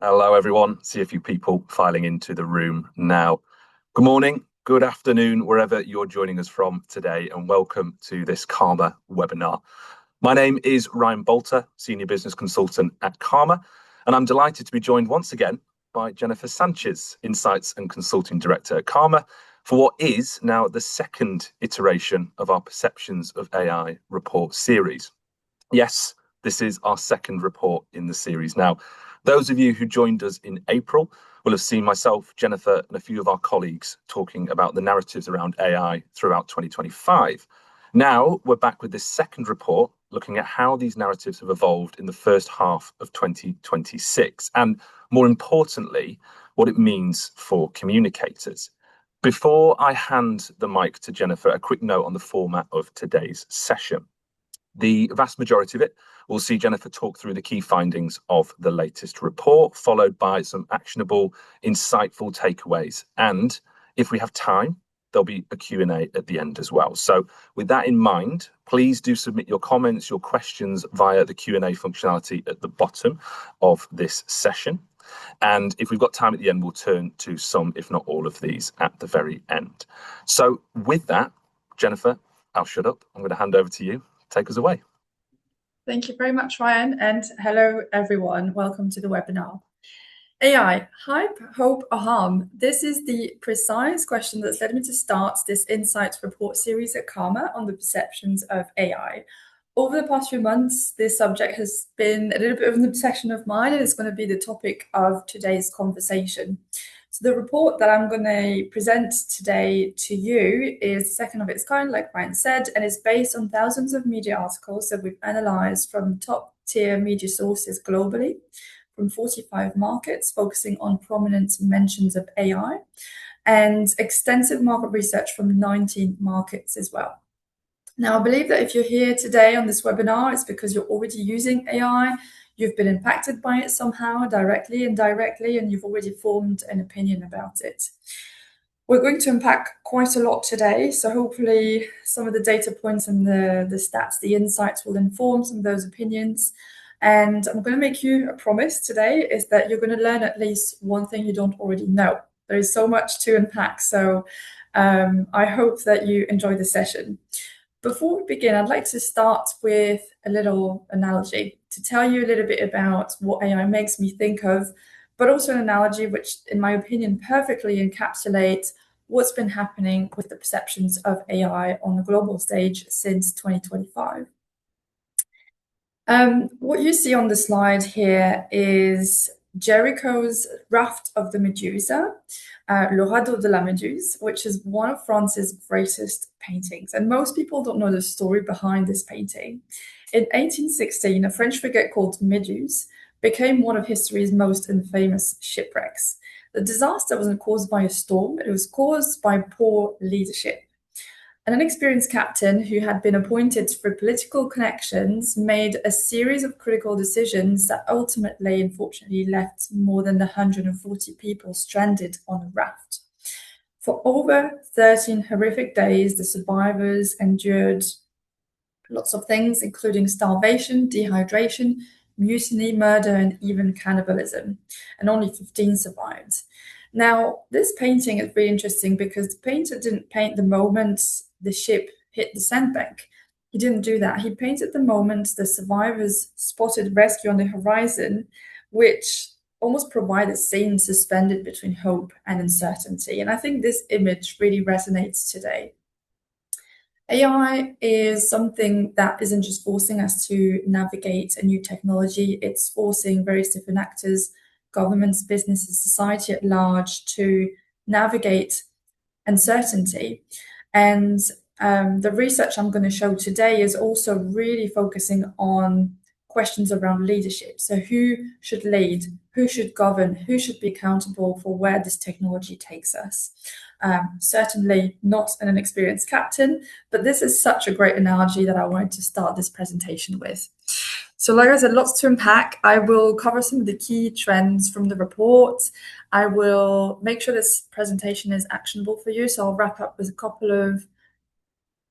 Hello, everyone. See a few people filing into the room now. Good morning, good afternoon, wherever you're joining us from today, and welcome to this CARMA webinar. My name is Ryan Boulter, Senior Business Consultant at CARMA, and I'm delighted to be joined once again by Jennifer Sanchis, Insights and Consulting Director at CARMA, for what is now the second iteration of our Perceptions of AI report series. Yes, this is our second report in the series. Now, those of you who joined us in April will have seen myself, Jennifer, and a few of our colleagues talking about the narratives around AI throughout 2025. Now, we're back with this second report, looking at how these narratives have evolved in the first half of 2026, and more importantly, what it means for communicators. Before I hand the mic to Jennifer, a quick note on the format of today's session. The vast majority of it will see Jennifer talk through the key findings of the latest report, followed by some actionable, insightful takeaways. And if we have time, there'll be a Q&A at the end as well. So with that in mind, please do submit your comments, your questions via the Q&A functionality at the bottom of this session. And if we've got time at the end, we'll turn to some, if not all of these at the very end. So with that, Jennifer, I'll shut up. I'm going to hand over to you. Take us away. Thank you very much, Ryan, and hello, everyone. Welcome to the webinar. AI, hype, hope, or harm? This is the precise question that's led me to start this Insights report series at CARMA on the perceptions of AI. Over the past few months, this subject has been a little bit of an obsession of mine, and it's going to be the topic of today's conversation. So the report that I'm going to present today to you is the second of its kind, like Ryan said, and it's based on thousands of media articles that we've analyzed from top-tier media sources globally, from 45 markets, focusing on prominent mentions of AI, and extensive market research from 19 markets as well. Now, I believe that if you're here today on this webinar, it's because you're already using AI, you've been impacted by it somehow, directly, indirectly, and you've already formed an opinion about it. We're going to unpack quite a lot today, so hopefully some of the data points and the stats, the insights will inform some of those opinions. And I'm going to make you a promise today, is that you're going to learn at least one thing you don't already know. There is so much to unpack, so I hope that you enjoy the session. Before we begin, I'd like to start with a little analogy to tell you a little bit about what AI makes me think of, but also an analogy which, in my opinion, perfectly encapsulates what's been happening with the perceptions of AI on the global stage since 2025. What you see on the slide here is Jericho's Raft of the Medusa, Le Radeau de la Méduse, which is one of France's greatest paintings. And most people don't know the story behind this painting. In 1816, a French frigate called Méduse became one of history's most infamous shipwrecks. The disaster wasn't caused by a storm, it was caused by poor leadership. An inexperienced captain who had been appointed for political connections made a series of critical decisions that ultimately, unfortunately, left more than 140 people stranded on a raft. For over 13 horrific days, the survivors endured lots of things, including starvation, dehydration, mutiny, murder, and even cannibalism, and only 15 survived. Now, this painting is really interesting because the painter didn't paint the moment the ship hit the sandbank. He didn't do that. He painted the moment the survivors spotted rescue on the horizon, which almost provided a scene suspended between hope and uncertainty. And I think this image really resonates today. AI is something that isn't just forcing us to navigate a new technology, it's forcing various different actors, governments, businesses, society at large to navigate uncertainty. And the research I'm going to show today is also really focusing on questions around leadership. So who should lead, who should govern, who should be accountable for where this technology takes us? Certainly not an experienced captain, but this is such a great analogy that I wanted to start this presentation with. So like I said, lots to unpack. I will cover some of the key trends from the report. I will make sure this presentation is actionable for you. So I'll wrap up with a couple of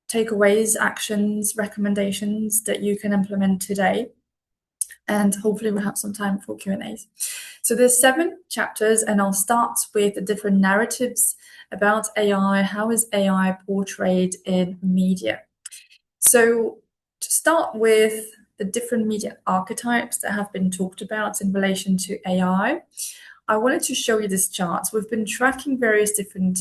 takeaways, actions, recommendations that you can implement today. And hopefully we'll have some time for Q&As. So there's 7 chapters, and I'll start with the different narratives about AI. How is AI portrayed in media? So to start with the different media archetypes that have been talked about in relation to AI, I wanted to show you this chart. We've been tracking various different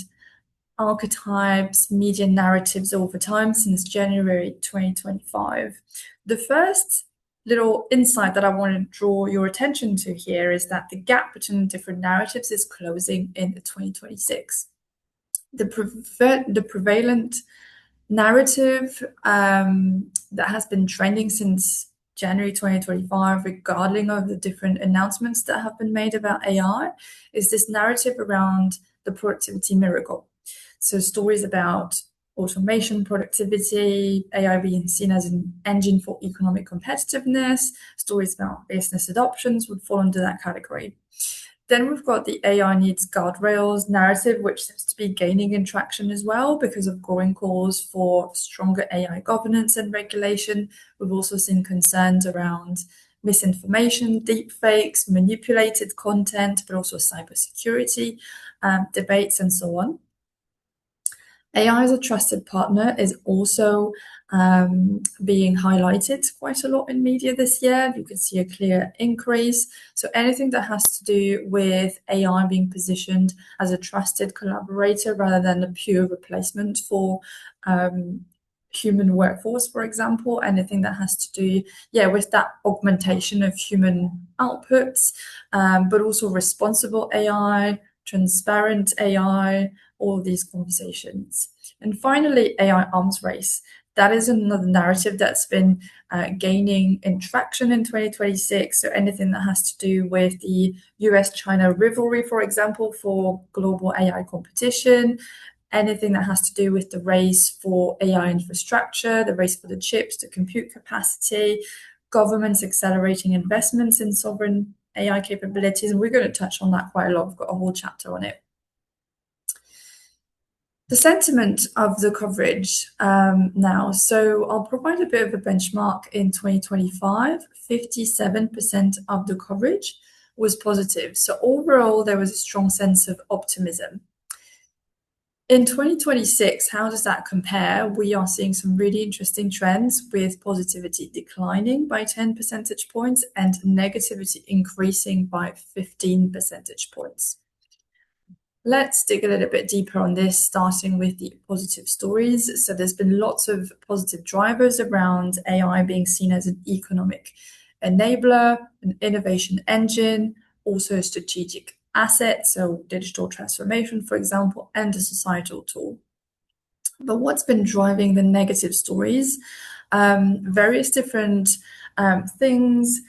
archetypes, media narratives over time since January 2025. The first little insight that I want to draw your attention to here is that the gap between different narratives is closing in 2026. The prevalent narrative that has been trending since January 2025, regarding of the different announcements that have been made about AI, is this narrative around the productivity miracle. So stories about automation, productivity, AI being seen as an engine for economic competitiveness, stories about business adoptions would fall under that category. Then we've got the AI needs guardrails narrative, which seems to be gaining in traction as well because of growing calls for stronger AI governance and regulation. We've also seen concerns around misinformation, deepfakes, manipulated content, but also cybersecurity debates and so on. AI as a trusted partner is also being highlighted quite a lot in media this year. You can see a clear increase. So anything that has to do with AI being positioned as a trusted collaborator rather than a pure replacement for human workforce, for example, anything that has to do, with that augmentation of human outputs, but also responsible AI, transparent AI, all these conversations. And finally, AI arms race. That is another narrative that's been gaining in traction in 2026. So anything that has to do with the US-China rivalry, for example, for global AI competition, anything that has to do with the race for AI infrastructure, the race for the chips, the compute capacity, governments accelerating investments in sovereign AI capabilities. And we're going to touch on that quite a lot. We've got a whole chapter on it. The sentiment of the coverage now. So I'll provide a bit of a benchmark. In 2025, 57% of the coverage was positive. So overall, there was a strong sense of optimism. In 2026, how does that compare? We are seeing some really interesting trends, with positivity declining by 10 percentage points and negativity increasing by 15 percentage points. Let's dig a little bit deeper on this, starting with the positive stories. So there's been lots of positive drivers around AI being seen as an economic enabler, an innovation engine, also a strategic asset, so digital transformation, for example, and a societal tool. But what's been driving the negative stories? Various different things.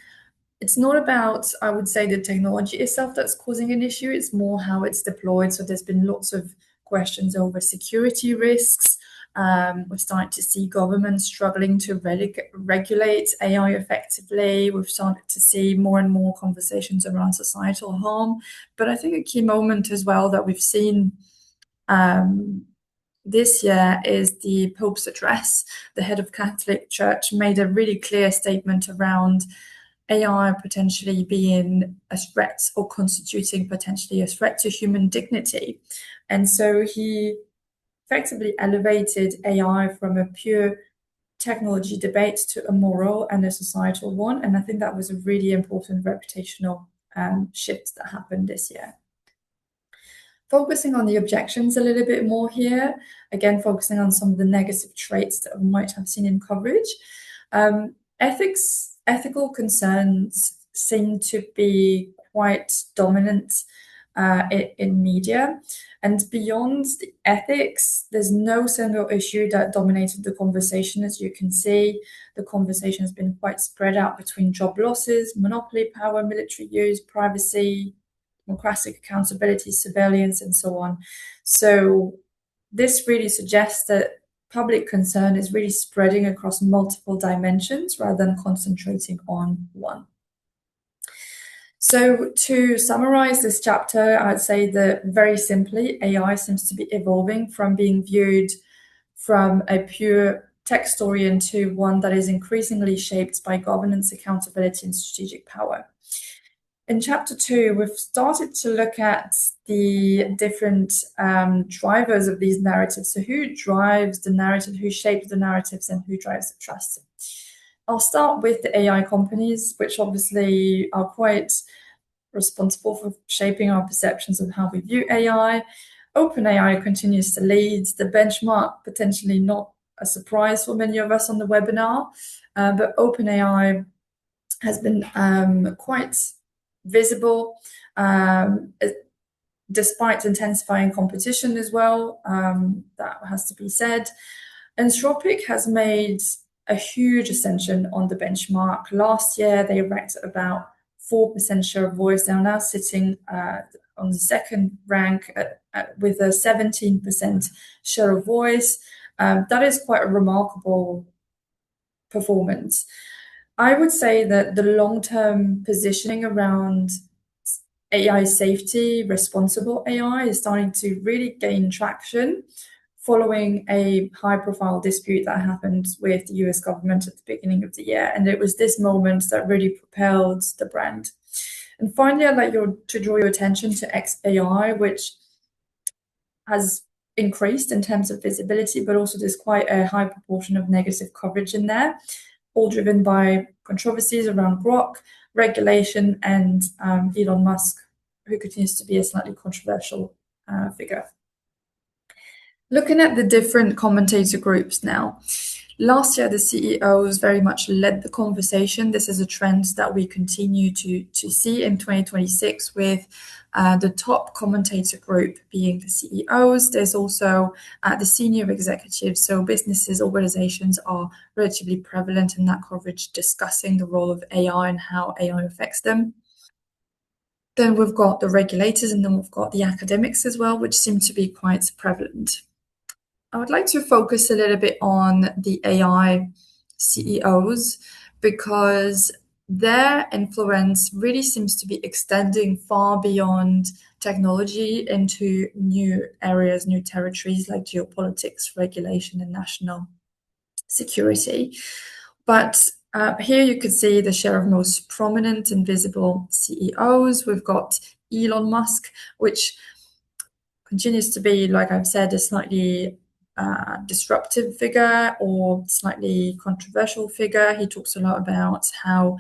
It's not about, I would say, the technology itself that's causing an issue. It's more how it's deployed. So there's been lots of questions over security risks. We're starting to see governments struggling to regulate AI effectively. We've started to see more and more conversations around societal harm. But I think a key moment as well that we've seen this year is the Pope's address. The head of Catholic Church made a really clear statement around AI potentially being a threat or constituting potentially a threat to human dignity. And so he effectively elevated AI from a pure technology debate to a moral and a societal one. And I think that was a really important reputational shift that happened this year. Focusing on the objections a little bit more here, again, focusing on some of the negative traits that we might have seen in coverage. Ethical concerns seem to be quite dominant in media. And beyond the ethics, there's no single issue that dominated the conversation. As you can see, the conversation has been quite spread out between job losses, monopoly power, military use, privacy, democratic accountability, surveillance, and so on. So this really suggests that public concern is really spreading across multiple dimensions rather than concentrating on one. So to summarize this chapter, I'd say that very simply, AI seems to be evolving from being viewed from a pure tech story into one that is increasingly shaped by governance, accountability, and strategic power. In chapter 2, we've started to look at the different drivers of these narratives. So who drives the narrative, who shapes the narratives, and who drives the trust? I'll start with the AI companies, which obviously are quite responsible for shaping our perceptions of how we view AI. OpenAI continues to lead the benchmark, potentially not a surprise for many of us on the webinar, but OpenAI has been quite visible, despite intensifying competition as well. That has to be said. Anthropic has made a huge ascension on the benchmark. Last year, they ranked at about 4% share of voice. They are now sitting on the second rank with a 17% share of voice. That is quite a remarkable performance. I would say that the long-term positioning around AI safety, responsible AI, is starting to really gain traction following a high-profile dispute that happened with the US government at the beginning of the year. And it was this moment that really propelled the brand. And finally, I'd like to draw your attention to XAI, which has increased in terms of visibility, but also there's quite a high proportion of negative coverage in there, all driven by controversies around Grok, regulation, and Elon Musk, who continues to be a slightly controversial figure. Looking at the different commentator groups now. Last year, the CEOs very much led the conversation. This is a trend that we continue to see in 2026 with the top commentator group being the CEOs. There's also the senior executives, so businesses, organizations are relatively prevalent in that coverage, discussing the role of AI and how AI affects them. Then we've got the regulators, and then we've got the academics as well, which seem to be quite prevalent. I would like to focus a little bit on the AI CEOs because their influence really seems to be extending far beyond technology into new areas, new territories like geopolitics, regulation, and national security. But here you could see the share of most prominent and visible CEOs. We've got Elon Musk, which continues to be, like I've said, a slightly disruptive figure or slightly controversial figure. He talks a lot about how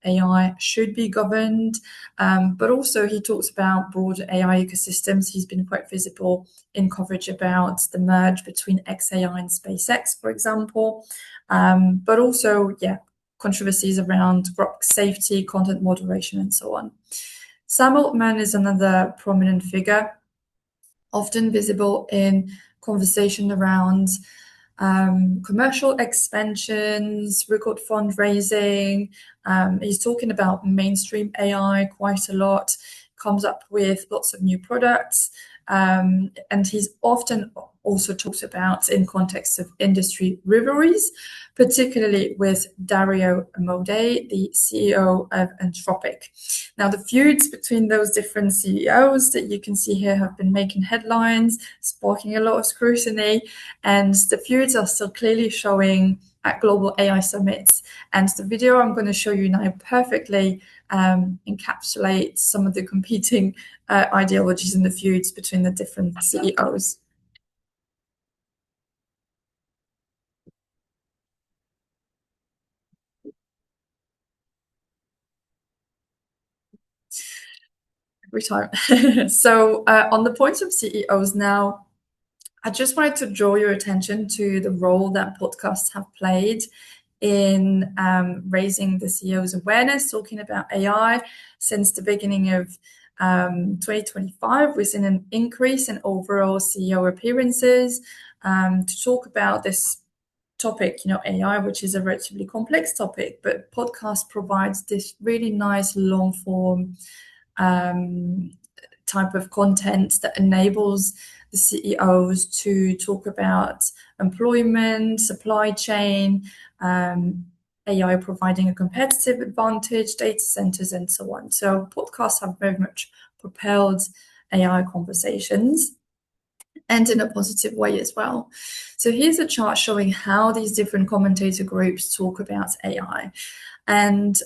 AI should be governed, but also he talks about broader AI ecosystems. He's been quite visible in coverage about the merge between XAI and SpaceX, for example, but also, controversies around Grok safety, content moderation, and so on. Sam Altman is another prominent figure, often visible in conversation around commercial expansions, record fundraising. He's talking about mainstream AI quite a lot, comes up with lots of new products, and he's often also talks about in context of industry rivalries, particularly with Dario Amodei, the CEO of Anthropic. Now, the feuds between those different CEOs that you can see here have been making headlines, sparking a lot of scrutiny, and the feuds are still clearly showing at global AI summits. And the video I'm going to show you now perfectly encapsulates some of the competing ideologies and the feuds between the different CEOs. Every time. So on the point of CEOs now, I just wanted to draw your attention to the role that podcasts have played in raising the CEO's awareness, talking about AI. Since the beginning of 2025, we've seen an increase in overall CEO appearances to talk about this topic, AI, which is a relatively complex topic, but podcast provides this really nice long form type of content that enables the CEOs to talk about employment, supply chain, AI providing a competitive advantage, data centers, and so on. So podcasts have very much propelled AI conversations, and in a positive way as well. So here's a chart showing how these different commentator groups talk about AI. And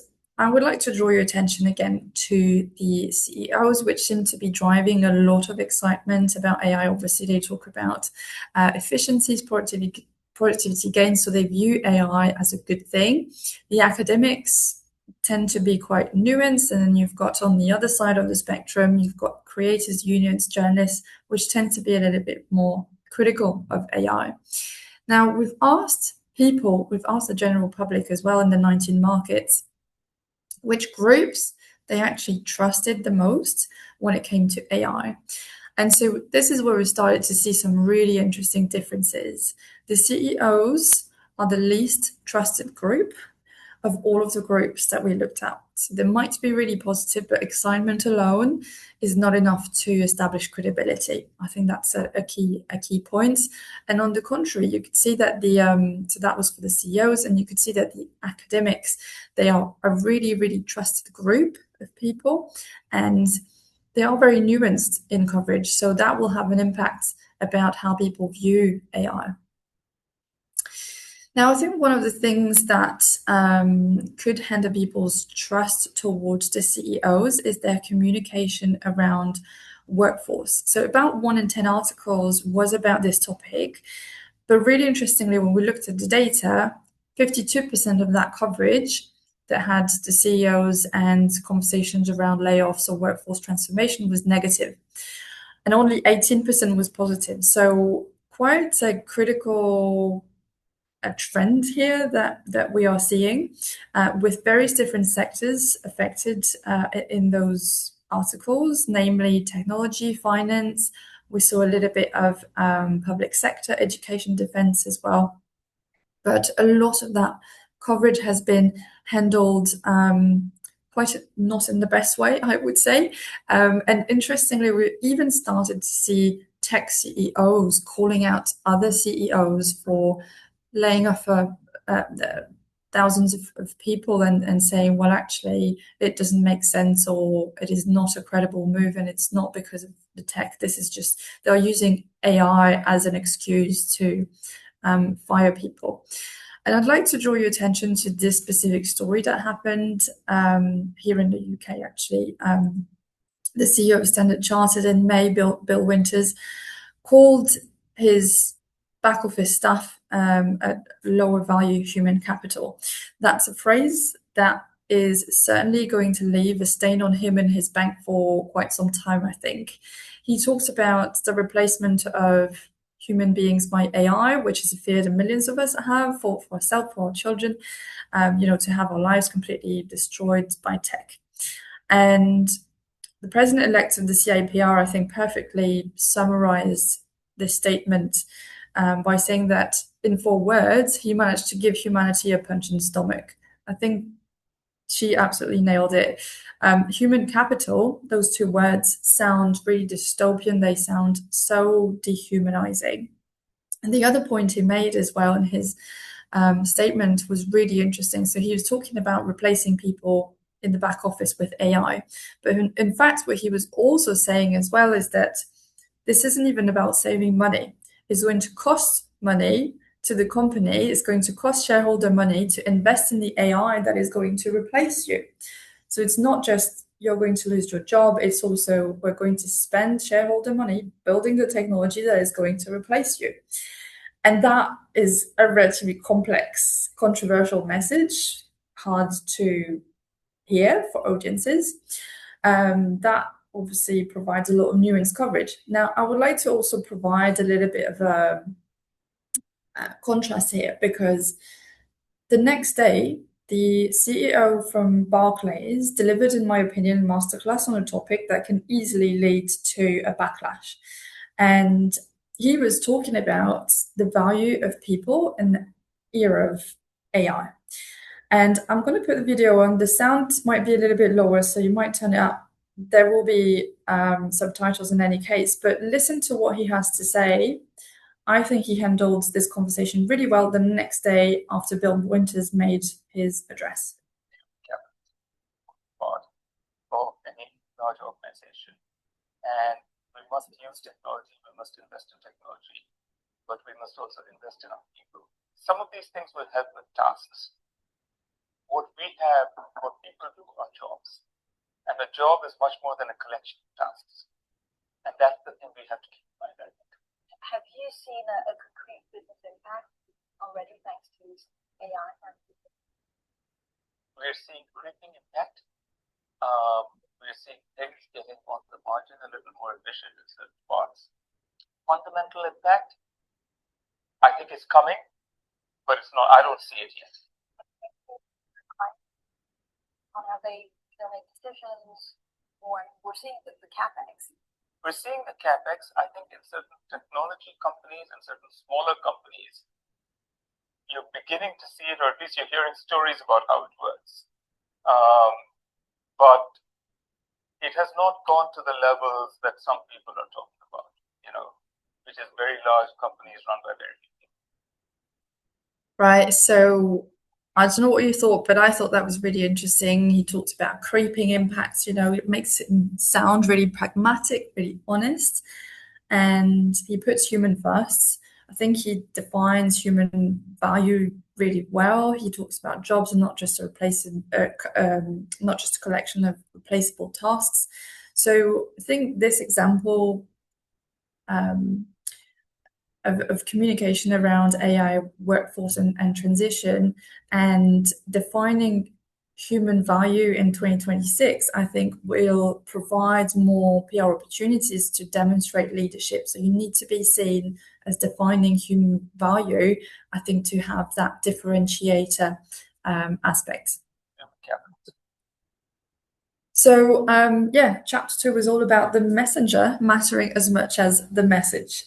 I would like to draw your attention again to the CEOs, which seem to be driving a lot of excitement about AI. Obviously, they talk about efficiencies, productivity gains, so they view AI as a good thing. The academics tend to be quite nuanced, and then you've got on the other side of the spectrum, you've got creators, unions, journalists, which tend to be a little bit more critical of AI. Now, we've asked the general public as well in the 19 markets, which groups they actually trusted the most when it came to AI. And so this is where we started to see some really interesting differences. The CEOs are the least trusted group of all of the groups that we looked at. So they might be really positive, but excitement alone is not enough to establish credibility. I think that's a key point. And on the contrary, you could see that so that was for the CEOs, and you could see that the academics, they are a really, really trusted group of people, and they are very nuanced in coverage. So that will have an impact about how people view AI. Now, I think one of the things that could hinder people's trust towards the CEOs is their communication around workforce. So about 1 in 10 articles was about this topic. But really interestingly, when we looked at the data, 52% of that coverage that had the CEOs and conversations around layoffs or workforce transformation was negative. And only 18% was positive. So quite a critical trend here that we are seeing with various different sectors affected in those articles, namely technology, finance. We saw a little bit of public sector, education, defense as well. But a lot of that coverage has been handled quite not in the best way, I would say. And interestingly, we even started to see tech CEOs calling out other CEOs for laying off thousands of people and saying, well, actually, it doesn't make sense, or it is not a credible move, and it's not because of the tech. This is just, they're using AI as an excuse to fire people. And I'd like to draw your attention to this specific story that happened here in the UK, actually. The CEO of Standard Chartered in May, Bill Winters, called his back office staff at lower value human capital. That's a phrase that is certainly going to leave a stain on him and his bank for quite some time, I think. He talks about the replacement of human beings by AI, which is a fear that millions of us have for ourselves, for our children, to have our lives completely destroyed by tech. And the president-elect of the CIPR, I think, perfectly summarized this statement by saying that in 4 words, he managed to give humanity a punch in the stomach. I think she absolutely nailed it. Human capital, those 2 words sound really dystopian. They sound so dehumanizing. And the other point he made as well in his statement was really interesting. So he was talking about replacing people in the back office with AI. But in fact, what he was also saying as well is that this isn't even about saving money. It's going to cost money to the company. It's going to cost shareholder money to invest in the AI that is going to replace you. So it's not just you're going to lose your job. It's also we're going to spend shareholder money building the technology that is going to replace you. And that is a relatively complex, controversial message, hard to hear for audiences. That obviously provides a lot of nuanced coverage. Now, I would like to also provide a little bit of a contrast here, because the next day, the CEO from Barclays delivered, in my opinion, a masterclass on a topic that can easily lead to a backlash. And he was talking about the value of people in the era of AI. And I'm going to put the video on. The sound might be a little bit lower, so you might turn it up. There will be subtitles in any case, but listen to what he has to say. I think he handled this conversation really well the next day after Bill Winters made his address. Part of any large organization. And we must use technology, we must invest in technology, but we must also invest in our people. Some of these things will help with tasks. what people do are jobs. And a job is much more than a collection of tasks. And that's the thing we have to keep in mind, I think. Have you seen a concrete business impact already thanks to AI? We're seeing creeping impact. We're seeing things getting on the margin a little more efficient in certain parts. Fundamental impact, I think it's coming, but it's not. I don't see it yet. On how they make decisions, or we're seeing the capex. We're seeing the capex. I think in certain technology companies and certain smaller companies, you're beginning to see it, or at least you're hearing stories about how it works. But it has not gone to the levels that some people are talking about, which is very large companies run by very few people. Right. So I don't know what you thought, but I thought that was really interesting. He talked about creeping impacts, it makes it sound really pragmatic, really honest. And he puts human first. I think he defines human value really well. He talks about jobs and not just a collection of replaceable tasks. So I think this example of communication around AI workforce and transition and defining human value in 2026, I think will provide more PR opportunities to demonstrate leadership. So you need to be seen as defining human value, I think, to have that differentiator aspect. Yeah. So chapter 2 was all about the messenger mattering as much as the message.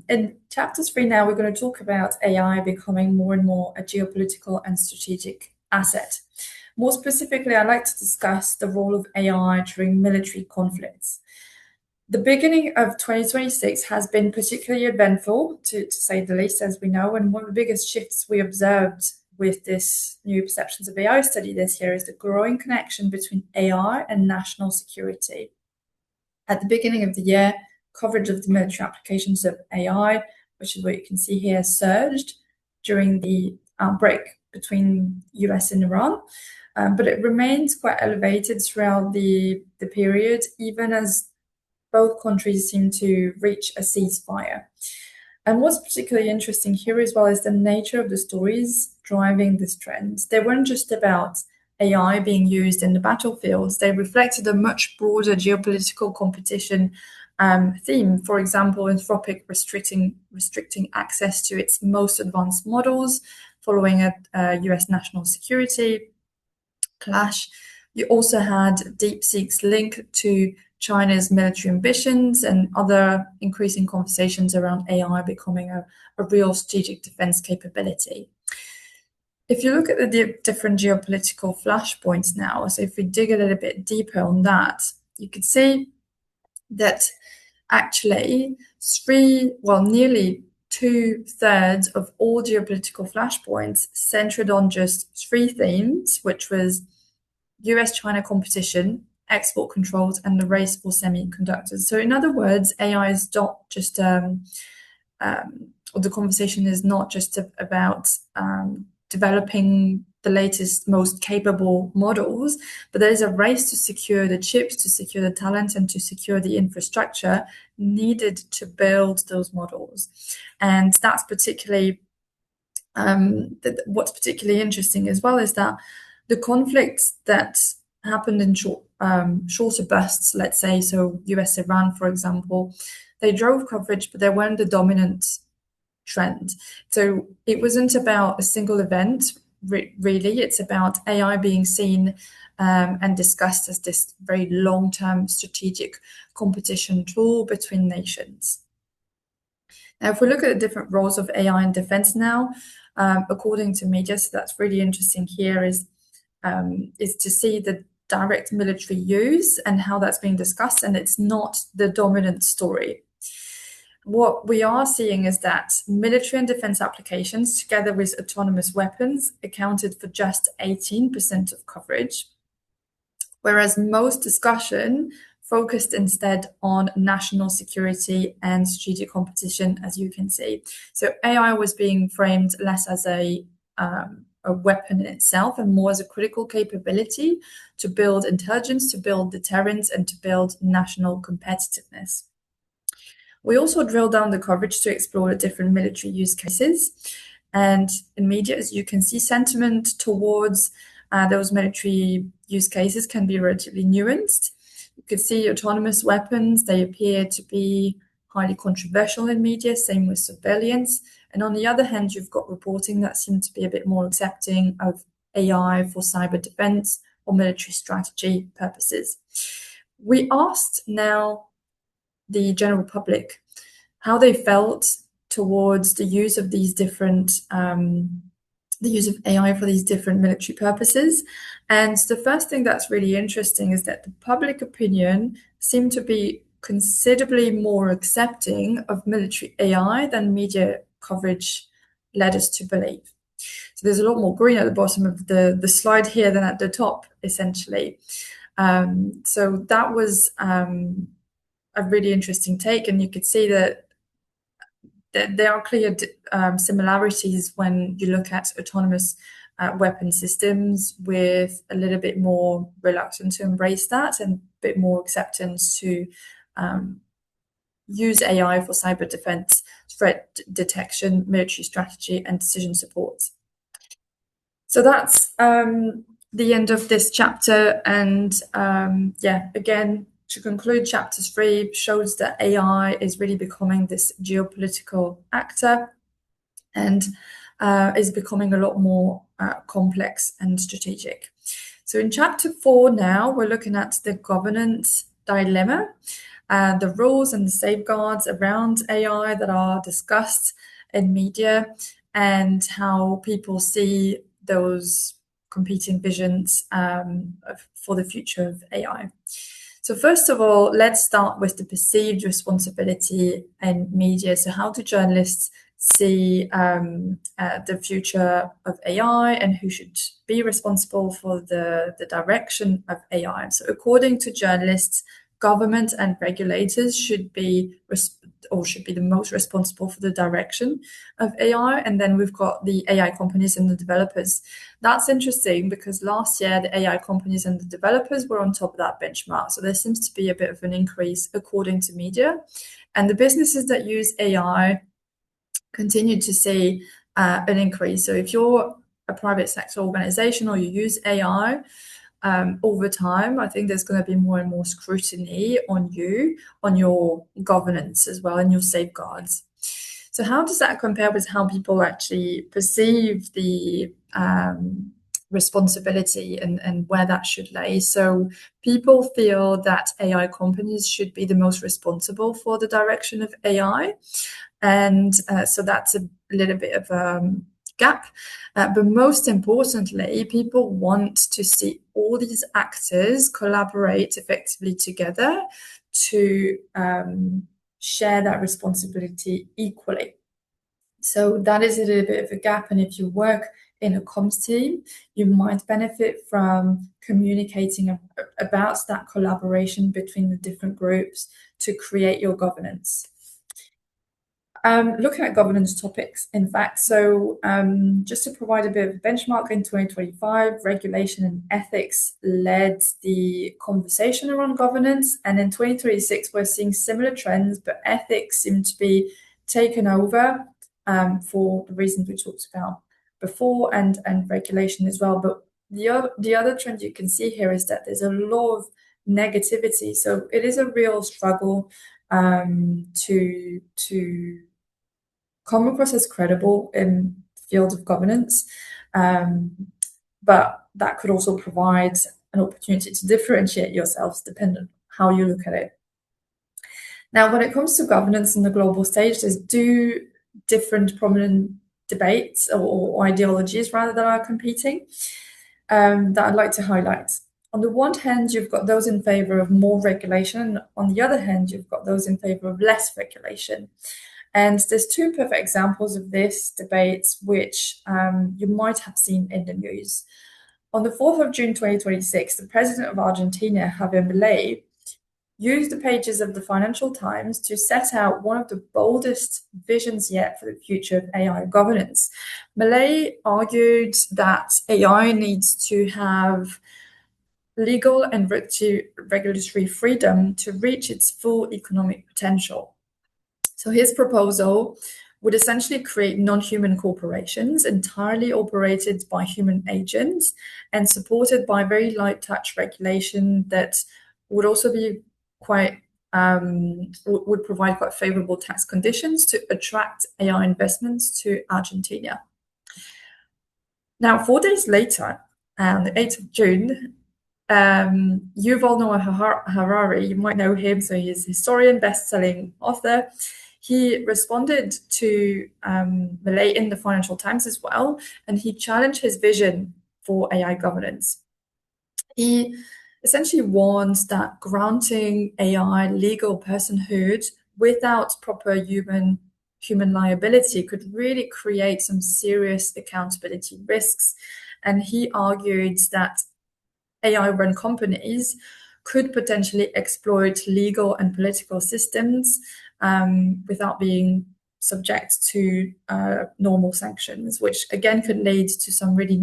In chapter 3 now, we're going to talk about AI becoming more and more a geopolitical and strategic asset. More specifically, I'd like to discuss the role of AI during military conflicts. The beginning of 2026 has been particularly eventful, to say the least, as we know, and one of the biggest shifts we observed with this new perceptions of AI study this year is the growing connection between AI and national security. At the beginning of the year, coverage of the military applications of AI, which is what you can see here, surged during the outbreak between US and Iran. But it remains quite elevated throughout the period, even as both countries seem to reach a ceasefire. And what's particularly interesting here as well is the nature of the stories driving this trend. They weren't just about AI being used in the battlefields. They reflected a much broader geopolitical competition theme. For example, Anthropic restricting access to its most advanced models following a US national security clash. You also had DeepSeek's link to China's military ambitions and other increasing conversations around AI becoming a real strategic defense capability. If you look at the different geopolitical flashpoints now, so if we dig a little bit deeper on that, you could see that actually nearly 2/3 of all geopolitical flashpoints centered on just 3 themes, which was US-China competition, export controls, and the race for semiconductors. So in other words, AI is not just, or the conversation is not just about developing the latest, most capable models, but there is a race to secure the chips, to secure the talent, and to secure the infrastructure needed to build those models. And that's particularly, what's particularly interesting as well is that the conflicts that happened in shorter bursts, let's say, so US-Iran, for example, they drove coverage, but they weren't the dominant trend. So it wasn't about a single event, really. It's about AI being seen and discussed as this very long-term strategic competition tool between nations. Now, if we look at the different roles of AI in defense now, according to media, so that's really interesting here, is to see the direct military use and how that's being discussed, and it's not the dominant story. What we are seeing is that military and defense applications, together with autonomous weapons, accounted for just 18% of coverage, whereas most discussion focused instead on national security and strategic competition, as you can see. So AI was being framed less as a a weapon in itself, and more as a critical capability to build intelligence, to build deterrence, and to build national competitiveness. We also drill down the coverage to explore the different military use cases. And in media, as you can see, sentiment towards those military use cases can be relatively nuanced. You could see autonomous weapons, they appear to be highly controversial in media, same with surveillance. And on the other hand, you've got reporting that seems to be a bit more accepting of AI for cyber defense or military strategy purposes. We asked now the general public how they felt towards the use of these different the use of AI for these different military purposes. And the first thing that's really interesting is that the public opinion seemed to be considerably more accepting of military AI than media coverage led us to believe. So there's a lot more green at the bottom of the slide here than at the top, essentially. So that was a really interesting take, and you could see that there are clear similarities when you look at autonomous weapon systems, with a little bit more reluctance to embrace that and a bit more acceptance to use AI for cyber defense, threat detection, military strategy, and decision support. So that's the end of this chapter. And again, to conclude, chapter 3 shows that AI is really becoming this geopolitical actor and is becoming a lot more complex and strategic. So in chapter 4 now, we're looking at the governance dilemma, the rules and the safeguards around AI that are discussed in media, and how people see those competing visions for the future of AI. So first of all, let's start with the perceived responsibility in media. So how do journalists see the future of AI, and who should be responsible for the direction of AI? So according to journalists, government and regulators should be the most responsible for the direction of AI. And then we've got the AI companies and the developers. That's interesting because last year the AI companies and the developers were on top of that benchmark. So there seems to be a bit of an increase according to media. And the businesses that use AI continue to see an increase. So if you're a private sector organization or you use AI, over time, I think there's going to be more and more scrutiny on you, on your governance as well, and your safeguards. So how does that compare with how people actually perceive the responsibility and where that should lay? So people feel that AI companies should be the most responsible for the direction of AI. And so that's a little bit of a gap. But most importantly, people want to see all these actors collaborate effectively together to share that responsibility equally. So that is a little bit of a gap. And if you work in a comms team, you might benefit from communicating about that collaboration between the different groups to create your governance. Looking at governance topics, in fact, so just to provide a bit of a benchmark, in 2025, regulation and ethics led the conversation around governance. And in 2026, we're seeing similar trends, but ethics seem to be taken over for the reasons we talked about before, and regulation as well. But the other trend you can see here is that there's a lot of negativity. So it is a real struggle to come across as credible in the field of governance, but that could also provide an opportunity to differentiate yourselves depending on how you look at it. Now, when it comes to governance on the global stage, there's two different prominent debates or ideologies rather that are competing that I'd like to highlight. On the one hand, you've got those in favor of more regulation. On the other hand, you've got those in favor of less regulation. And there's two perfect examples of this debate, which you might have seen in the news. On the 4th of June 2026, the president of Argentina, Javier Milei, used the pages of the Financial Times to set out one of the boldest visions yet for the future of AI governance. Millet argued that AI needs to have legal and regulatory freedom to reach its full economic potential. So his proposal would essentially create non-human corporations entirely operated by human agents and supported by very light touch regulation that would also be quite would provide quite favorable tax conditions to attract AI investments to Argentina. Now, 4 days later, on the 8th of June, Yuval Noah Harari, you might know him, so he's a historian, best-selling author. He responded to Millet in the Financial Times as well, and he challenged his vision for AI governance. He essentially warns that granting AI legal personhood without proper human liability could really create some serious accountability risks. And he argued that AI-run companies could potentially exploit legal and political systems without being subject to normal sanctions, which again could lead to some really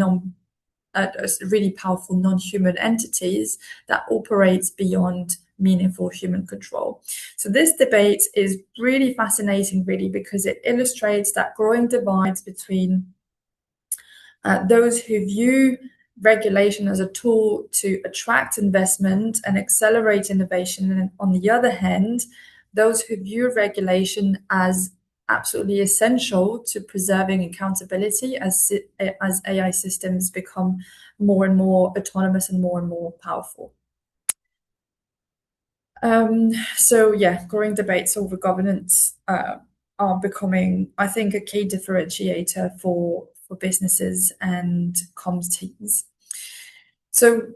powerful non-human entities that operate beyond meaningful human control. So this debate is really fascinating, really, because it illustrates that growing divides between those who view regulation as a tool to attract investment and accelerate innovation, and on the other hand, those who view regulation as absolutely essential to preserving accountability as AI systems become more and more autonomous and more powerful. So yeah, growing debates over governance are becoming, I think, a key differentiator for businesses and comms teams. So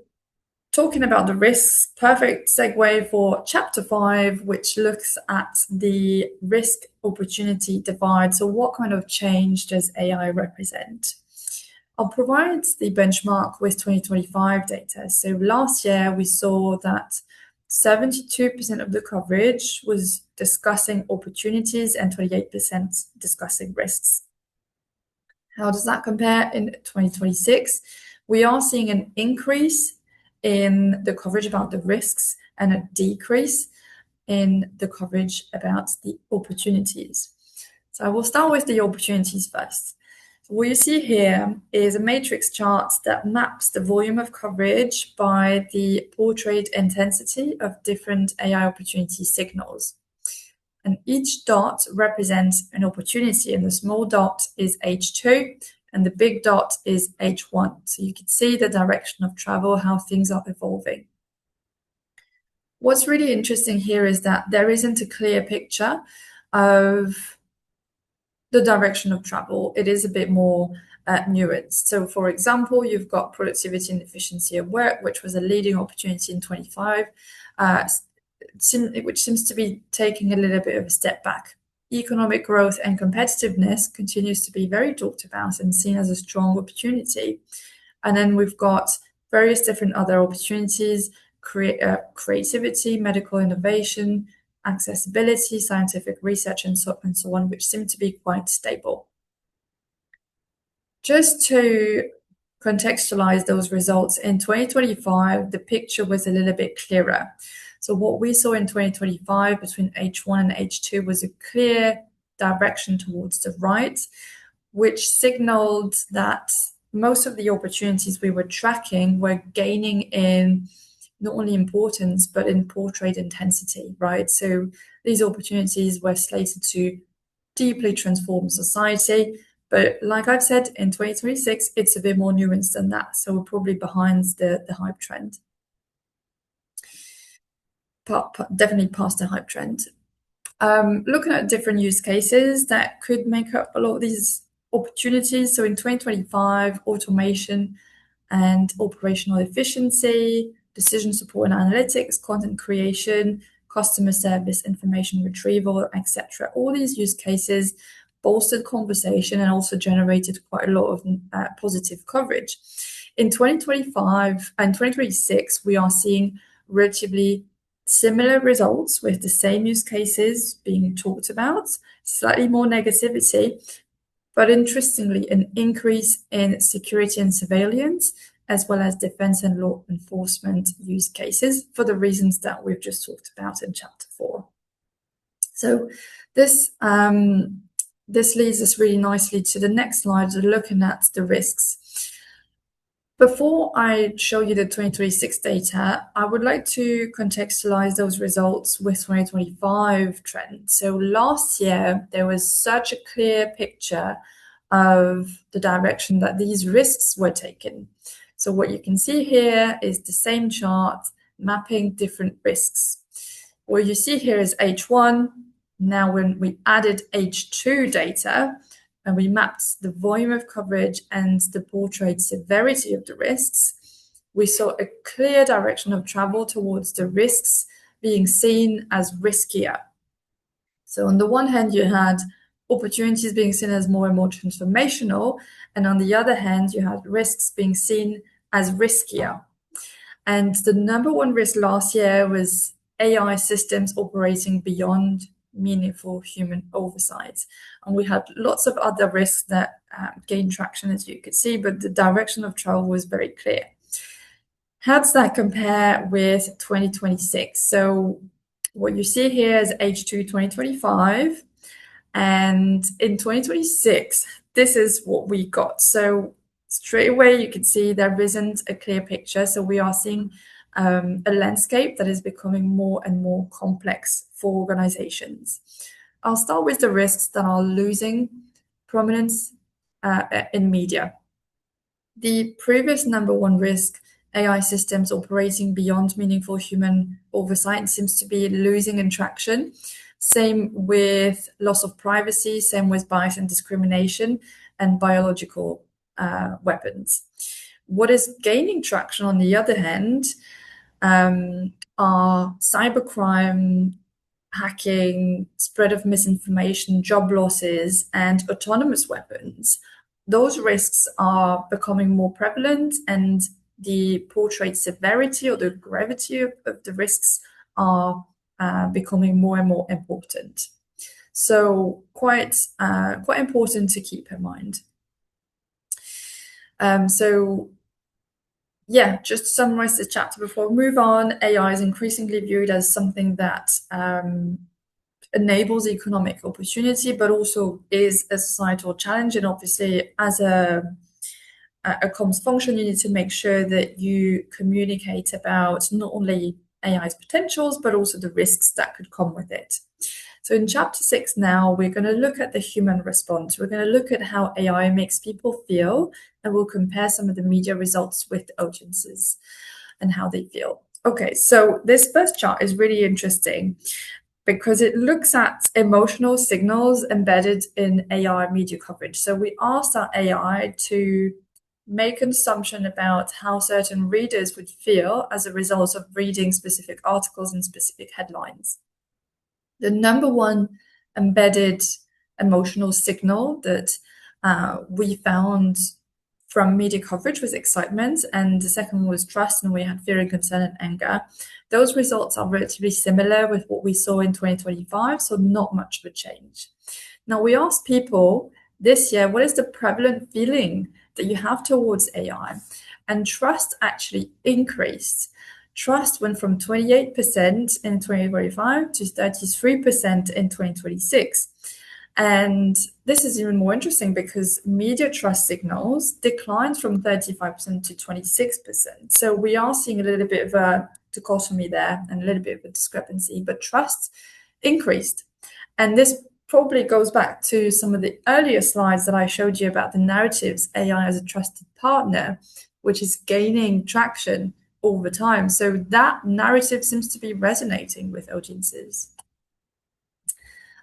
talking about the risks, perfect segue for chapter 5, which looks at the risk opportunity divide. So what kind of change does AI represent? I'll provide the benchmark with 2025 data. So last year we saw that 72% of the coverage was discussing opportunities and 28% discussing risks. How does that compare in 2026? We are seeing an increase in the coverage about the risks and a decrease in the coverage about the opportunities. So I will start with the opportunities first. So what you see here is a matrix chart that maps the volume of coverage by the portrayed intensity of different AI opportunity signals. And each dot represents an opportunity, and the small dot is H2, and the big dot is H1. So you can see the direction of travel, how things are evolving. What's really interesting here is that there isn't a clear picture of the direction of travel. It is a bit more nuanced. So for example, you've got productivity and efficiency of work, which was a leading opportunity in 25, which seems to be taking a little bit of a step back. Economic growth and competitiveness continues to be very talked about and seen as a strong opportunity. And then we've got various different other opportunities, creativity, medical innovation, accessibility, scientific research, and so on, which seem to be quite stable. Just to contextualize those results, in 2025, the picture was a little bit clearer. So what we saw in 2025 between H1 and H2 was a clear direction towards the right, which signaled that most of the opportunities we were tracking were gaining in not only importance, but in portrayed intensity, right? So these opportunities were slated to deeply transform society. But like I've said, in 2026, it's a bit more nuanced than that. So we're probably behind the hype trend. Definitely past the hype trend. Looking at different use cases that could make up a lot of these opportunities. So in 2025, automation and operational efficiency, decision support and analytics, content creation, customer service, information retrieval, etc. All these use cases bolstered conversation and also generated quite a lot of positive coverage. In 2025 and 2026, we are seeing relatively Similar results with the same use cases being talked about, slightly more negativity, but interestingly, an increase in security and surveillance, as well as defense and law enforcement use cases for the reasons that we've just talked about in chapter 4. So this leads us really nicely to the next slide, looking at the risks. Before I show you the 2026 data, I would like to contextualize those results with 2025 trends. So last year, there was such a clear picture of the direction that these risks were taken. So what you can see here is the same chart mapping different risks. What you see here is H1. Now when we added H2 data, and we mapped the volume of coverage and the portrayed severity of the risks, we saw a clear direction of travel towards the risks being seen as riskier. So on the one hand, you had opportunities being seen as more and more transformational, and on the other hand, you had risks being seen as riskier. And the number one risk last year was AI systems operating beyond meaningful human oversight. And we had lots of other risks that gained traction, as you could see, but the direction of travel was very clear. How does that compare with 2026? So what you see here is H2 2025, and in 2026, this is what we got. So straight away, you can see there isn't a clear picture. So we are seeing a landscape that is becoming more and more complex for organizations. I'll start with the risks that are losing prominence in media. The previous number one risk, AI systems operating beyond meaningful human oversight, seems to be losing in traction. Same with loss of privacy, same with bias and discrimination, and biological weapons. What is gaining traction, on the other hand, are cybercrime, hacking, spread of misinformation, job losses, and autonomous weapons. Those risks are becoming more prevalent, and the portrayed severity or the gravity of the risks are becoming more and more important. So quite important to keep in mind. Just to summarize this chapter before we move on, AI is increasingly viewed as something that enables economic opportunity, but also is a societal challenge. And obviously, as a comms function, you need to make sure that you communicate about not only AI's potentials, but also the risks that could come with it. So in chapter 6 now, we're going to look at the human response. We're going to look at how AI makes people feel, and we'll compare some of the media results with audiences and how they feel. Okay, so this first chart is really interesting because it looks at emotional signals embedded in AI media coverage. So we asked our AI to make an assumption about how certain readers would feel as a result of reading specific articles and specific headlines. The number one embedded emotional signal that we found from media coverage was excitement, and the second one was trust, and we had fear and concern and anger. Those results are relatively similar with what we saw in 2025, so not much of a change. Now, we asked people this year, what is the prevalent feeling that you have towards AI? And trust actually increased. Trust went from 28% in 2025 to 33% in 2026. And this is even more interesting because media trust signals declined from 35% to 26%. So we are seeing a little bit of a dichotomy there and a little bit of a discrepancy, but trust increased. And this probably goes back to some of the earlier slides that I showed you about the narratives, AI as a trusted partner, which is gaining traction over time. So that narrative seems to be resonating with audiences.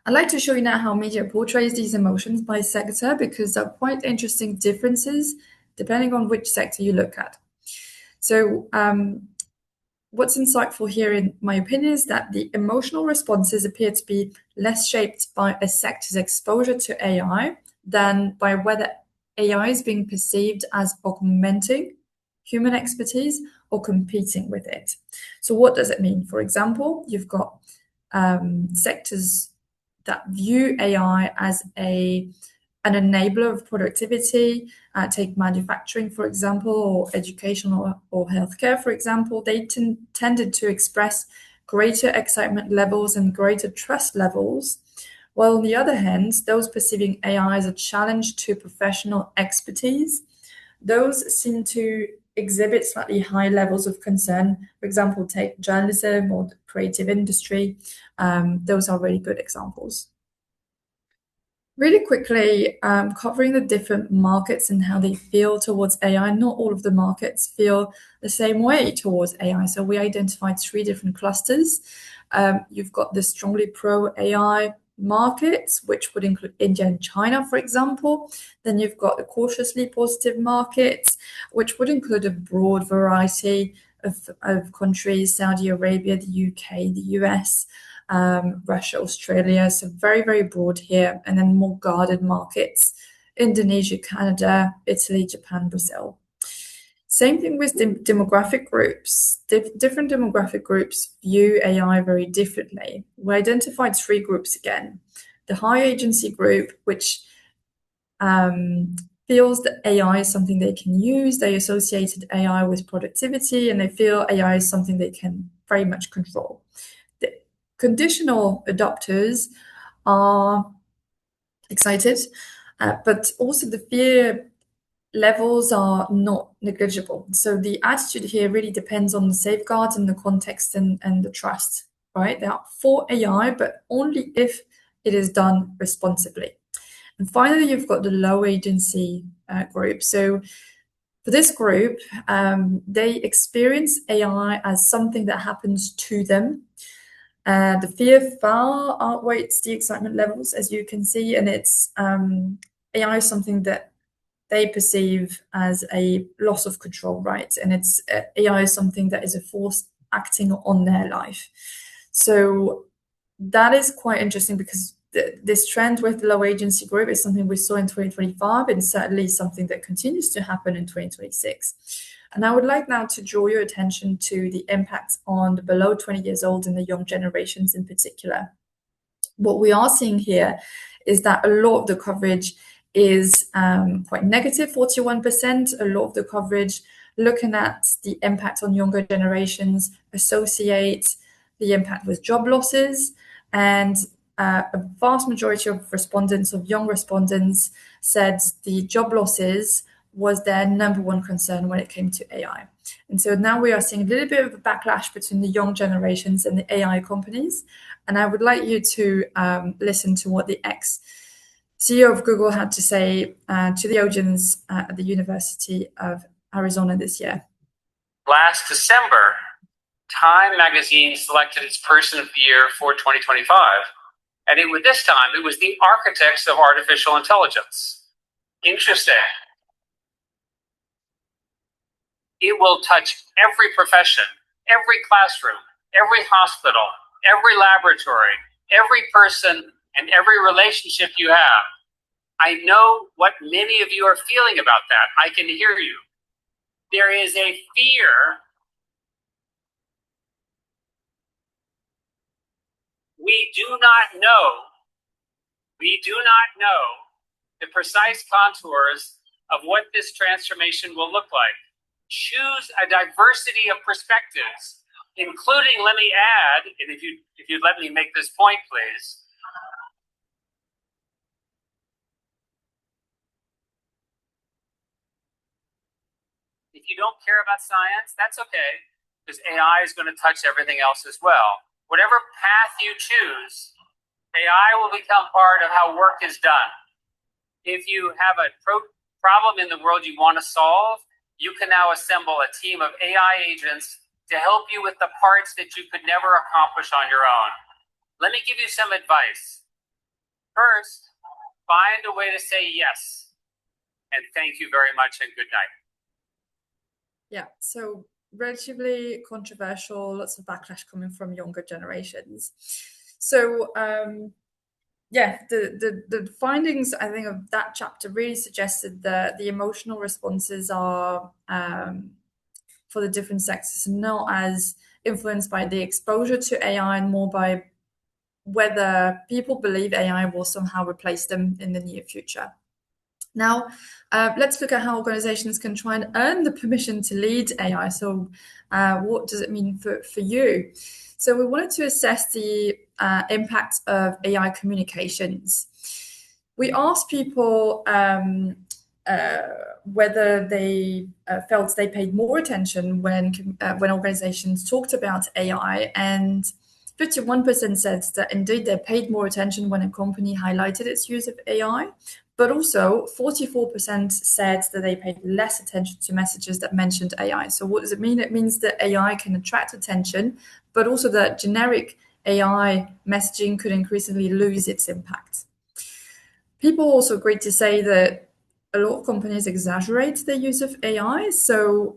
I'd like to show you now how media portrays these emotions by sector, because there are quite interesting differences depending on which sector you look at. So what's insightful here, in my opinion, is that the emotional responses appear to be less shaped by a sector's exposure to AI than by whether AI is being perceived as augmenting human expertise or competing with it. So what does it mean? For example, you've got sectors that view AI as an enabler of productivity. Take manufacturing, for example, or education or healthcare, for example. They tended to express greater excitement levels and greater trust levels, while on the other hand, those perceiving AI as a challenge to professional expertise, those seem to exhibit slightly high levels of concern. For example, take journalism or the creative industry. Those are really good examples. Really quickly, covering the different markets and how they feel towards AI. Not all of the markets feel the same way towards AI. So we identified 3 different clusters. You've got the strongly pro-AI markets, which would include India and China, for example. Then you've got the cautiously positive markets, which would include a broad variety of countries: Saudi Arabia, the UK, the US, Russia, Australia. So very, very broad here. And then more guarded markets: Indonesia, Canada, Italy, Japan, Brazil. Same thing with demographic groups. Different demographic groups view AI very differently. We identified 3 groups again. The high agency group, which feels that AI is something they can use. They associated AI with productivity, and they feel AI is something they can very much control. The conditional adopters are excited, but also the fear levels are not negligible. So the attitude here really depends on the safeguards and the context and the trust, right? They are for AI, but only if it is done responsibly. And finally, you've got the low agency group. So for this group, they experience AI as something that happens to them. The fear far outweighs the excitement levels, as you can see, and it's AI is something that they perceive as a loss of control, right? And it's AI is something that is a force acting on their life. So that is quite interesting, because this trend with the low agency group is something we saw in 2025, and certainly something that continues to happen in 2026. And I would like now to draw your attention to the impact on the below 20 years old and the young generations in particular. What we are seeing here is that a lot of the coverage is quite negative, 41%. A lot of the coverage looking at the impact on younger generations associate the impact with job losses, and a vast majority of young respondents said the job losses was their number 1 concern when it came to AI. And so now we are seeing a little bit of a backlash between the young generations and the AI companies. And I would like you to listen to what the ex-CEO of Google had to say to the audience at the University of Arizona this year. Last December, Time magazine selected its Person of the Year for 2025. And this time, it was the architects of artificial intelligence. Interesting. It will touch every profession, every classroom, every hospital, every laboratory, every person, and every relationship you have. I know what many of you are feeling about that. I can hear you. There is a fear. We do not know the precise contours of what this transformation will look like. Choose a diversity of perspectives, including, let me add, and if you'd let me make this point, please. If you don't care about science, that's okay, because AI is going to touch everything else as well. Whatever path you choose, AI will become part of how work is done. If you have a problem in the world you want to solve, you can now assemble a team of AI agents to help you with the parts that you could never accomplish on your own. Let me give you some advice. First, find a way to say yes. And thank you very much and good night. Yeah, so relatively controversial, lots of backlash coming from younger generations. So the findings, I think, of that chapter really suggested that the emotional responses are for the different sectors, not as influenced by the exposure to AI and more by whether people believe AI will somehow replace them in the near future. Now, let's look at how organizations can try and earn the permission to lead AI. So what does it mean for you? So we wanted to assess the impact of AI communications. We asked people whether they felt they paid more attention when organizations talked about AI, and 51% said that indeed they paid more attention when a company highlighted its use of AI, but also 44% said that they paid less attention to messages that mentioned AI. So what does it mean? It means that AI can attract attention, but also that generic AI messaging could increasingly lose its impact. People also agreed to say that a lot of companies exaggerate their use of AI,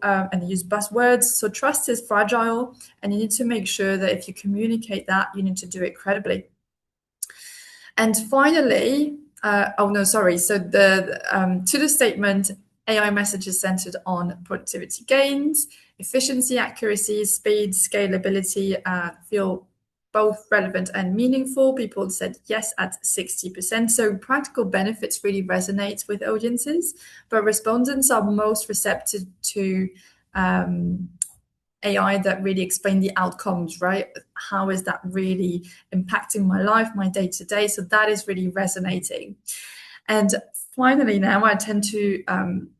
and they use buzzwords. So trust is fragile, and you need to make sure that if you communicate that, you need to do it credibly. And finally, So to the statement, AI messages centered on productivity gains, efficiency, accuracy, speed, scalability feel both relevant and meaningful. People said yes at 60%. So practical benefits really resonate with audiences, but respondents are most receptive to AI that really explain the outcomes, right? How is that really impacting my life, my day-to-day? So that is really resonating. And finally, now I tend to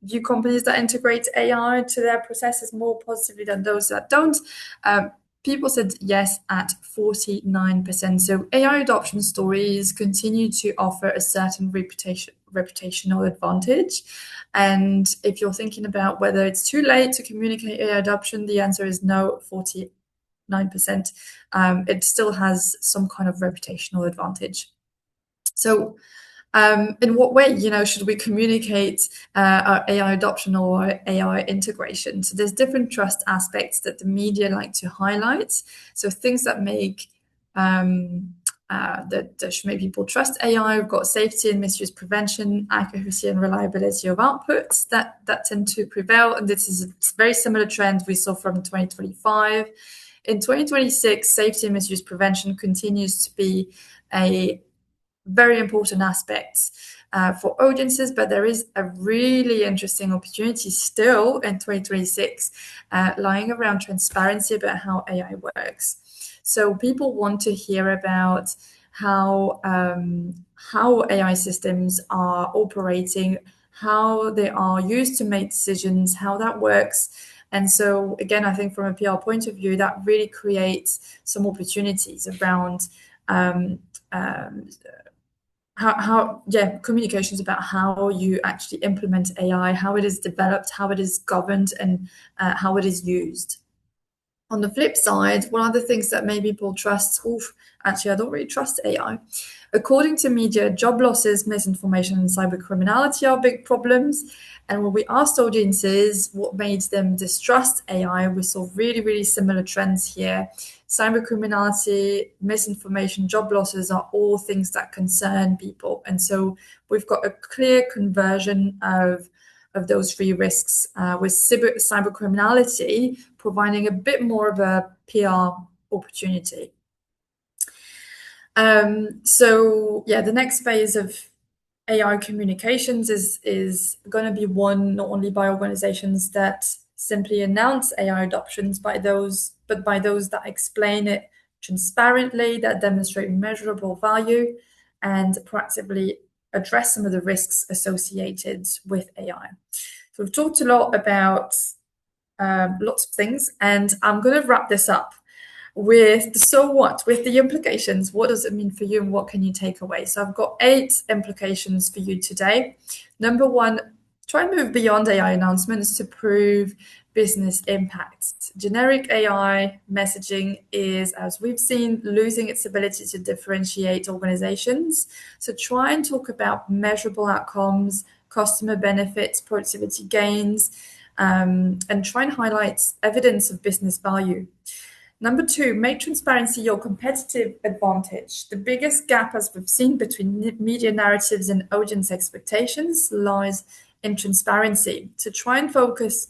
view companies that integrate AI to their processes more positively than those that don't. People said yes at 49%. So AI adoption stories continue to offer a certain reputational advantage. And if you're thinking about whether it's too late to communicate AI adoption, the answer is no, 49%. It still has some kind of reputational advantage. So in what way, should we communicate our AI adoption or AI integration? So there's different trust aspects that the media like to highlight. So things that make that should make people trust AI. We've got safety and misuse prevention, accuracy and reliability of outputs that tend to prevail. And this is a very similar trend we saw from 2025. In 2026, safety and misuse prevention continues to be a very important aspect for audiences, but there is a really interesting opportunity still in 2026 lying around transparency about how AI works. So people want to hear about how AI systems are operating, how they are used to make decisions, how that works. And so again, I think from a PR point of view, that really creates some opportunities around communications about how you actually implement AI, how it is developed, how it is governed, and how it is used. On the flip side, one of the things that made people trust, actually, I don't really trust AI. According to media, job losses, misinformation, and cybercriminality are big problems. And when we asked audiences what made them distrust AI, we saw really, really similar trends here. Cybercriminality, misinformation, job losses are all things that concern people. And so we've got a clear conversion of those three risks, with cybercriminality providing a bit more of a PR opportunity. The next phase of AI communications is going to be won not only by organizations that simply announce AI adoptions, but by those that explain it transparently, that demonstrate measurable value, and proactively address some of the risks associated with AI. So we've talked a lot about lots of things, and I'm going to wrap this up with the so what, with the implications. What does it mean for you and what can you take away? So I've got 8 implications for you today. Number 1, try and move beyond AI announcements to prove business impacts. Generic AI messaging is, as we've seen, losing its ability to differentiate organizations. So try and talk about measurable outcomes, customer benefits, productivity gains, and try and highlight evidence of business value. Number 2, make transparency your competitive advantage. The biggest gap, as we've seen, between media narratives and audience expectations lies in transparency. So try and focus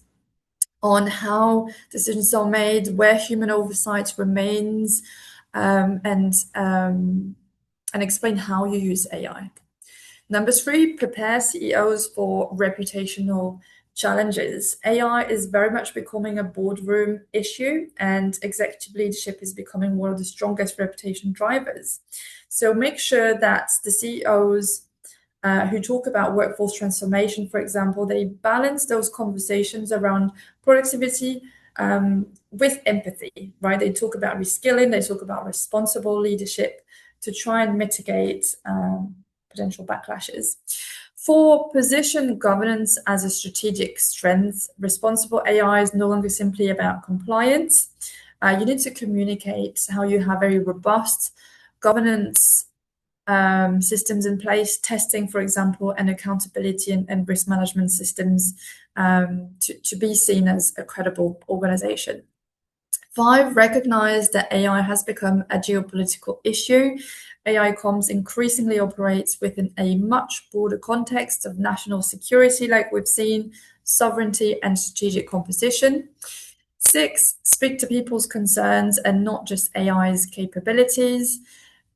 on how decisions are made, where human oversight remains, and explain how you use AI. Number 3, prepare CEOs for reputational challenges. AI is very much becoming a boardroom issue, and executive leadership is becoming one of the strongest reputation drivers. So make sure that the CEOs who talk about workforce transformation, for example, they balance those conversations around productivity with empathy, right? They talk about reskilling, they talk about responsible leadership to try and mitigate potential backlashes. 4, position governance as a strategic strength. Responsible AI is no longer simply about compliance. You need to communicate how you have very robust governance systems in place, testing, for example, and accountability and risk management systems to be seen as a credible organization. 5, recognize that AI has become a geopolitical issue. AI comms increasingly operates within a much broader context of national security, like we've seen, sovereignty and strategic composition. 6, speak to people's concerns and not just AI's capabilities.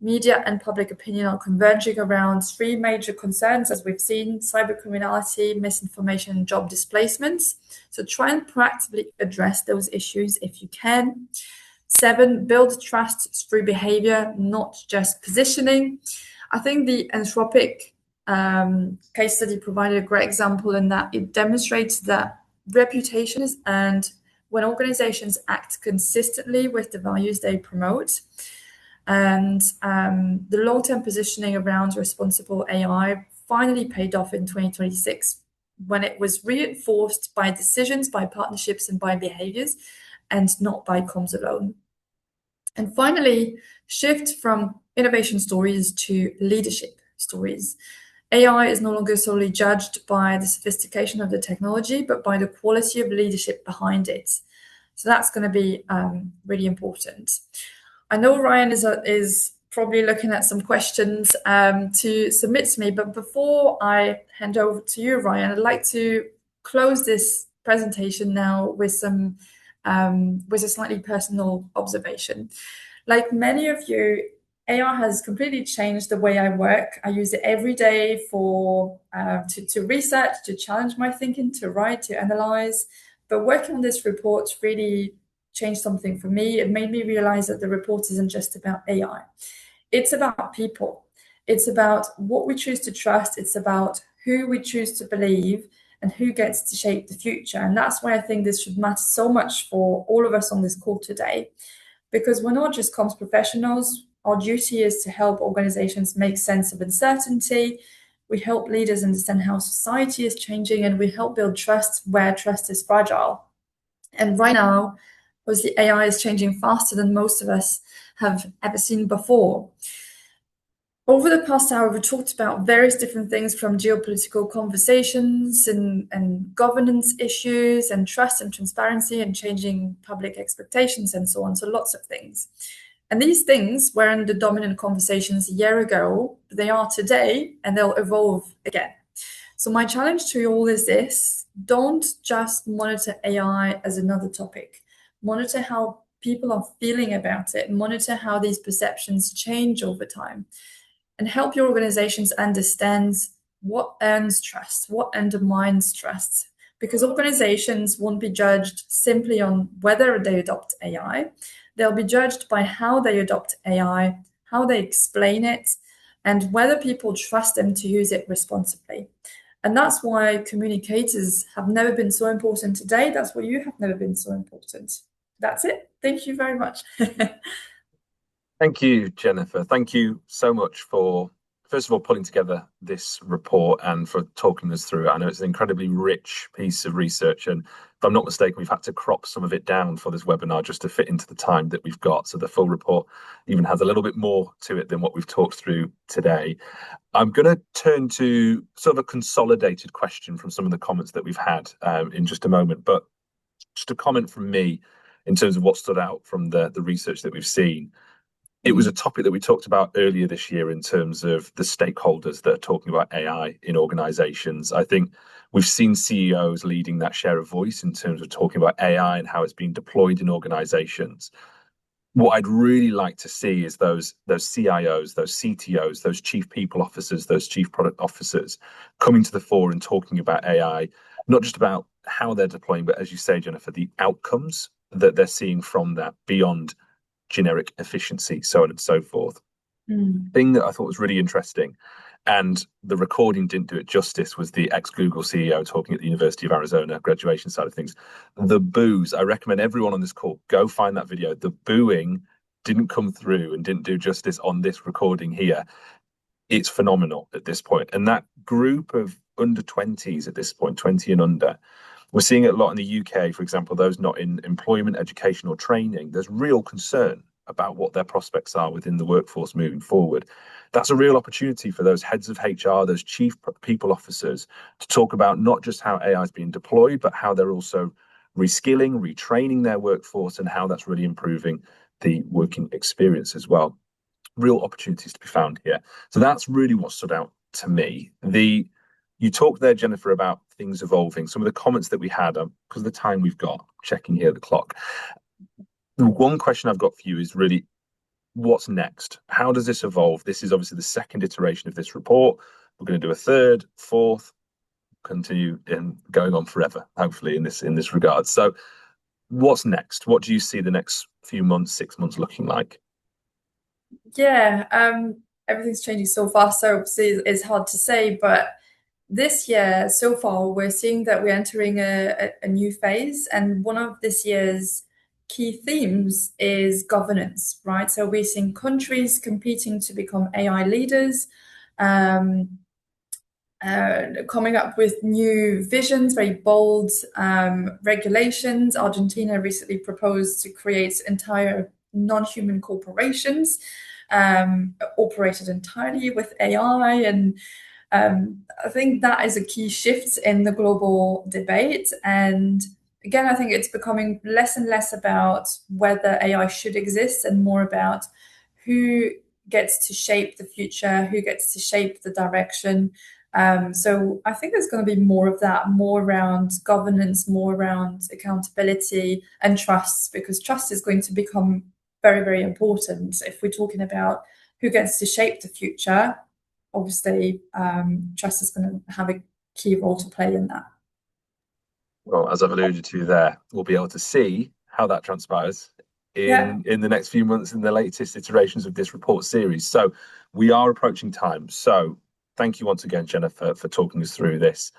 Media and public opinion are converging around 3 major concerns, as we've seen: cybercriminality, misinformation, and job displacements. So try and proactively address those issues if you can. 7, build trust through behavior, not just positioning. I think the Anthropic case study provided a great example in that it demonstrates that reputation is earned when organizations act consistently with the values they promote. And the long-term positioning around responsible AI finally paid off in 2026 when it was reinforced by decisions, by partnerships, and by behaviors, and not by comms alone. And finally, shift from innovation stories to leadership stories. AI is no longer solely judged by the sophistication of the technology, but by the quality of leadership behind it. So that's going to be really important. I know Ryan is probably looking at some questions to submit to me, but before I hand over to you, Ryan, I'd like to close this presentation now with with a slightly personal observation. Like many of you, AI has completely changed the way I work. I use it every day to research, to challenge my thinking, to write, to analyze. But working on this report really changed something for me. It made me realize that the report isn't just about AI. It's about people. It's about what we choose to trust. It's about who we choose to believe and who gets to shape the future. And that's why I think this should matter so much for all of us on this call today, because we're not just comms professionals. Our duty is to help organizations make sense of uncertainty. We help leaders understand how society is changing, and we help build trust where trust is fragile. And right now, obviously, AI is changing faster than most of us have ever seen before. Over the past hour, we've talked about various different things, from geopolitical conversations and governance issues and trust and transparency and changing public expectations and so on. So lots of things. And these things weren't the dominant conversations a year ago, but they are today, and they'll evolve again. So my challenge to you all is this: don't just monitor AI as another topic. Monitor how people are feeling about it. Monitor how these perceptions change over time. And help your organizations understand what earns trust, what undermines trust. Because organizations won't be judged simply on whether they adopt AI. They'll be judged by how they adopt AI, how they explain it, and whether people trust them to use it responsibly. And that's why communicators have never been so important today. That's why you have never been so important. That's it. Thank you very much. Thank you, Jennifer. Thank you so much for, first of all, pulling together this report and for talking us through it. I know it's an incredibly rich piece of research, and if I'm not mistaken, we've had to crop some of it down for this webinar just to fit into the time that we've got. So the full report even has a little bit more to it than what we've talked through today. I'm going to turn to sort of a consolidated question from some of the comments that we've had in just a moment, but just a comment from me in terms of what stood out from the research that we've seen. It was a topic that we talked about earlier this year in terms of the stakeholders that are talking about AI in organizations. I think We've seen CEOs leading that share of voice in terms of talking about AI and how it's being deployed in organizations. What I'd really like to see is those CIOs, those CTOs, those chief people officers, those chief product officers coming to the fore and talking about AI, not just about how they're deploying, but as you say, Jennifer, the outcomes that they're seeing from that beyond generic efficiency, so on and so forth. Thing that I thought was really interesting, and the recording didn't do it justice, was the ex-Google CEO talking at the University of Arizona graduation side of things. The boos, I recommend everyone on this call go find that video. The booing didn't come through and didn't do justice on this recording here. It's phenomenal at this point. And that group of under 20s at this point, 20 and under, we're seeing it a lot in the UK, for example, those not in employment, education or training. There's real concern about what their prospects are within the workforce moving forward. That's a real opportunity for those heads of HR, those chief people officers, to talk about not just how AI is being deployed, but how they're also reskilling, retraining their workforce, and how that's really improving the working experience as well. Real opportunities to be found here. So that's really what stood out to me. You talked there, Jennifer, about things evolving. Some of the comments that we had, because of the time we've got, checking here the clock. The one question I've got for you is really, what's next? How does this evolve? This is obviously the second iteration of this report. We're going to do a third, fourth, continue in going on forever, hopefully, in this regard. So what's next? What do you see the next few months, 6 months looking like? Yeah, everything's changing so fast, so obviously it's hard to say, but this year, so far, we're seeing that we're entering a new phase, and one of this year's key themes is governance, right? So we're seeing countries competing to become AI leaders, coming up with new visions, very bold regulations. Argentina recently proposed to create entire non-human corporations operated entirely with AI, and I think that is a key shift in the global debate. And again, I think it's becoming less and less about whether AI should exist and more about who gets to shape the future, who gets to shape the direction. So I think there's going to be more of that, more around governance, more around accountability and trust, because trust is going to become very, very important. If we're talking about who gets to shape the future, obviously trust is going to have a key role to play in that. Well, as I've alluded to there, we'll be able to see how that transpires in the next few months in the latest iterations of this report series. So we are approaching time. So thank you once again, Jennifer, for talking us through this.